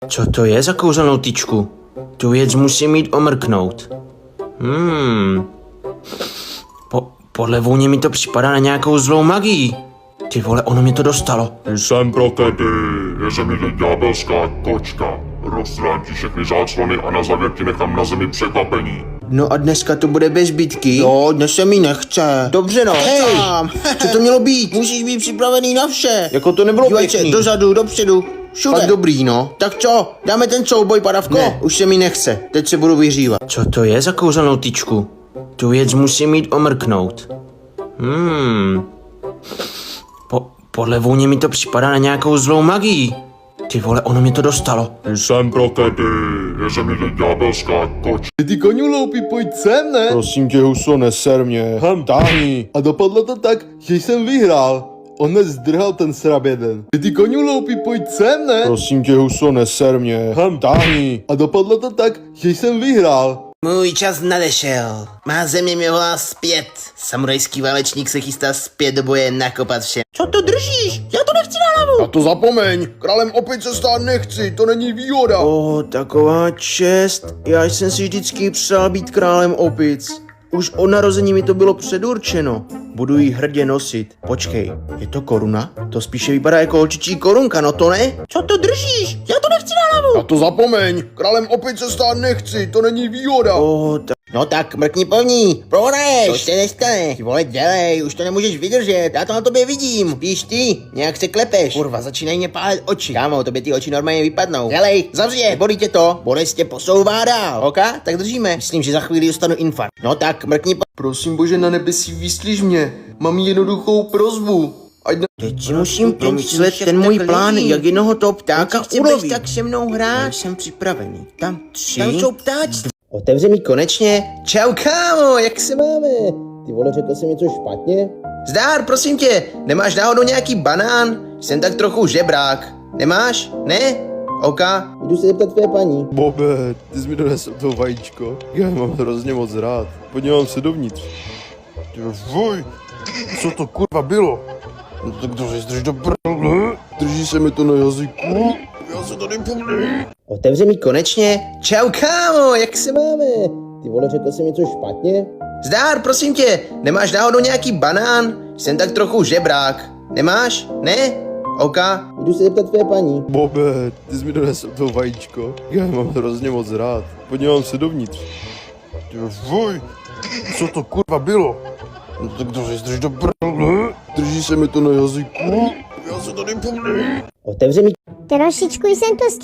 Co to je za kouzelnou tyčku? Tu věc musím mít omrknout. Podle vůně mi to připadá na nějakou zlou magii. Ty vole, ono mě to dostalo. Jsem pro tebe, je ze mě ďábelská kočka. Roztrhám ti všechny záclony a na závěr ti nechám na zemi překvapení. No a dneska to bude bez bitky? Jo, dnes se mi nechce. Dobře no, hej, co to mělo být? Musíš být připravený na vše. Jako to nebylo pěkný. Dozadu, dopředu, všude. Tak dobrý no. Tak co, dáme ten souboj, padavko? Ne, už se mi nechce, teď se budu vyhřívat. Co to je za kouzelnou tyčku? Tu věc musím mít omrknout. Podle vůně mi to připadá na nějakou zlou magii. Ty vole, ono mě to dostalo. Jsem pro tebe, je ze mě ďábelská kočka. Ty koňuloupí, pojď sem, ne? Prosím tě, huso, neser mě. Táhni. A dopadlo to tak, že jsem vyhrál. On nezdrhal ten srab jeden. Ty koňuloupí, pojď sem, ne? Prosím tě, huso, neser mě. Táhni. A dopadlo to tak, že jsem vyhrál. Můj čas nadešel. Má země mě volá zpět. Samurajský válečník se chystá zpět do boje nakopat všem. Co to držíš? Já to nechci na hlavu. A to zapomeň, králem opět se stát nechci, to není výhoda. Taková čest. Já jsem si vždycky přál být králem opic. Už od narození mi to bylo předurčeno. Budu ji hrdě nosit. Počkej, je to koruna? To spíše vypadá jako holčičí korunka, no to ne? Co to držíš? Já to nechci na hlavu. A to zapomeň, králem opět se stát nechci, to není výhoda. No tak mrkni po ní, prohraješ. To se nestane. Ty vole, dělej, už to nemůžeš vydržet, já to na tobě vidím. Spíš ty, nějak se klepeš. Kurva, začínají mě pálet oči. Kámo, tobě ty oči normálně vypadnou. Dělej, zavři je, bolí tě to, bolest tě posouvá dál. Ok, tak držíme. Myslím, že za chvíli dostanu infarkt. No tak mrkni po... Prosím bože na nebesí, vyslíš mě, mám jednoduchou prosbu. Teď si musím promyslet ten můj plán, jak jednoho toho ptáka ulovit. Tak se mnou hrát. Jsem připravený. Tam 3. Tam jsou ptáčci. Otevře mi konečně. Čau kámo, jak se máme? Ty vole, řekl jsem něco špatně? Zdár, prosím tě, nemáš náhodou nějaký banán? Jsem tak trochu žebrák. Nemáš? Ne? OK, jdu se zeptat tvé paní. Bobe, ty jsi mi donesl to vajíčko. Já je mám hrozně moc rád. Podívám se dovnitř. Voj, co to kurva bylo? No tak to zdrž do prdele. Drží se mi to na jazyku. Já se tady pomlím. Otevře mi konečně. Čau kámo, jak se máme? Ty vole, řekl jsem něco špatně? Zdár, prosím tě, nemáš náhodou nějaký banán? Jsem tak trochu žebrák. Nemáš? Ne? OK, jdu se zeptat tvé paní. Bobe, ty jsi mi donesl to vajíčko. Já je mám hrozně moc rád. Podívám se dovnitř. Voj, co to kurva bylo? No tak to zdrž do prdele. Drží se mi to na jazyku. Já se tady pomlím. Otevře mi... Trošičku jsem to